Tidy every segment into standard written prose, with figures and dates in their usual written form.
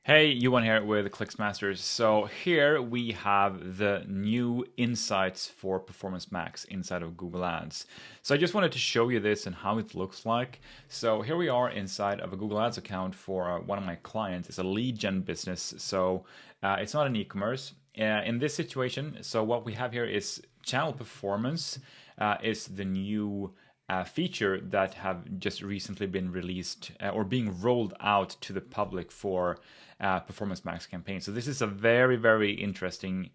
Hey, Yuan here with ClicksMasters. So here we have the new insights for Performance Max inside of Google Ads. So I just wanted to show you this and how it looks like. So here we are inside of a Google Ads account for one of my clients. It's a lead gen business, so it's not an e-commerce. In this situation, so what we have here is channel performance is the new feature that have just recently been released or being rolled out to the public for Performance Max campaign. So this is a very, very interesting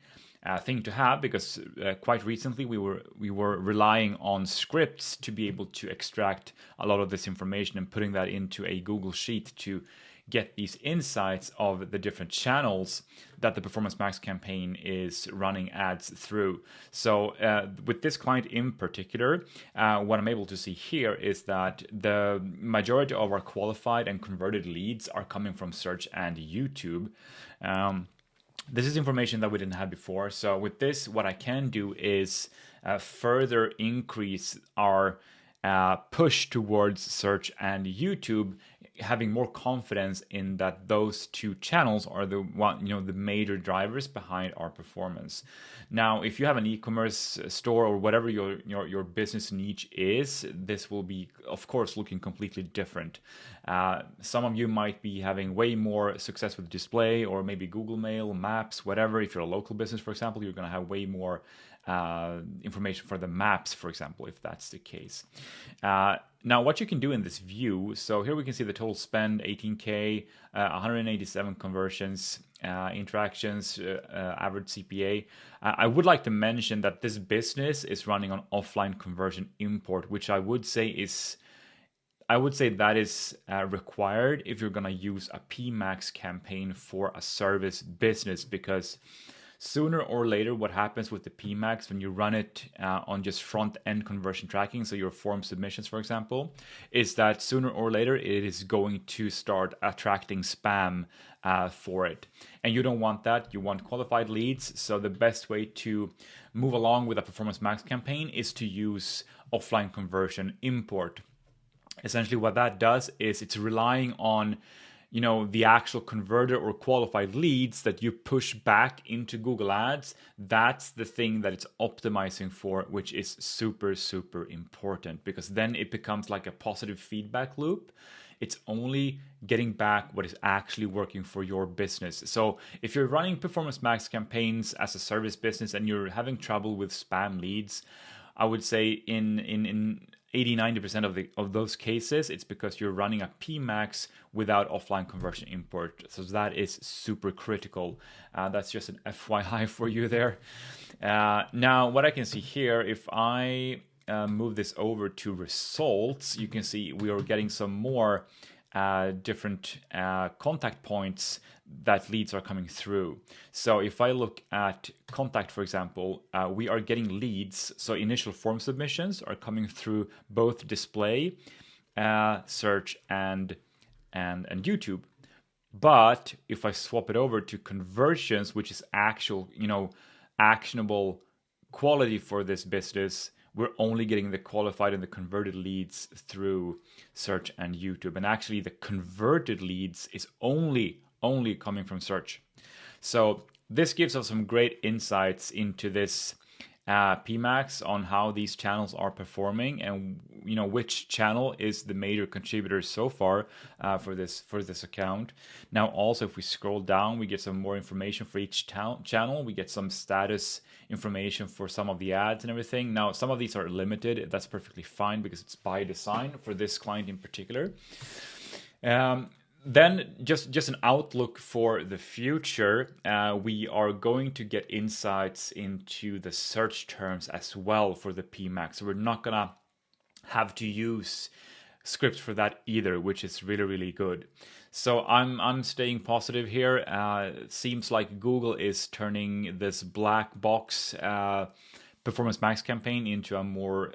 thing to have because quite recently we were relying on scripts to be able to extract a lot of this information and putting that into a Google Sheet to get these insights of the different channels that the Performance Max campaign is running ads through. So with this client in particular, what I'm able to see here is that the majority of our qualified and converted leads are coming from search and YouTube. This is information that we didn't have before. So with this, what I can do is further increase our push towards search and YouTube, having more confidence in that those two channels are the the major drivers behind our performance. Now, if you have an e-commerce store or whatever your business niche is, this will be, of course, looking completely different. Some of you might be having way more success with display or maybe Google Mail, Maps, whatever. If you're a local business, for example, you're going to have way more information for the maps, for example, if that's the case. Now, what you can do in this view, so here we can see the total spend, 18K, 187 conversions, interactions, average CPA. I would like to mention that this business is running on offline conversion import, which I would say that is required if you're going to use a PMax campaign for a service business, because sooner or later, what happens with the PMax when you run it on just front-end conversion tracking, so your form submissions, for example, is that sooner or later it is going to start attracting spam for it. And you don't want that. You want qualified leads. So the best way to move along with a Performance Max campaign is to use offline conversion import. Essentially, what that does is it's relying on the actual converter or qualified leads that you push back into Google Ads. That's the thing that it's optimizing for, which is super, super important, because then it becomes like a positive feedback loop. It's only getting back what is actually working for your business. So if you're running Performance Max campaigns as a service business and you're having trouble with spam leads, I would say in 80-90% of those cases, it's because you're running a PMax without offline conversion import. So that is super critical. That's just an FYI for you there. Now, what I can see here, if I move this over to results, you can see we are getting some more different contact points that leads are coming through. So if I look at contact, for example, we are getting leads. So initial form submissions are coming through both display, search, and YouTube. But if I swap it over to conversions, which is actual, actionable quality for this business, we're only getting the qualified and the converted leads through search and YouTube. And actually the converted leads is only coming from search. So this gives us some great insights into this PMax on how these channels are performing and which channel is the major contributor so far for this account. Now also, if we scroll down, we get some more information for each channel. We get some status information for some of the ads and everything. Now some of these are limited. That's perfectly fine because it's by design for this client in particular. Then just an outlook for the future, we are going to get insights into the search terms as well for the PMax. So we're not going to have to use scripts for that either, which is really, really good. So I'm staying positive here. It seems like Google is turning this black box Performance Max campaign into a more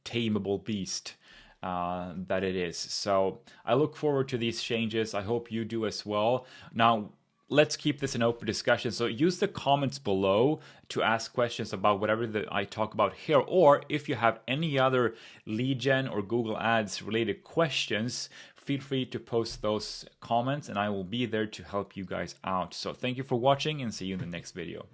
tameable beast that it is. So I look forward to these changes. I hope you do as well. Now, let's keep this an open discussion. So use the comments below to ask questions about whatever that I talk about here. Or if you have any other lead gen or Google Ads related questions, feel free to post those comments and I will be there to help you guys out. So thank you for watching and see you in the next video.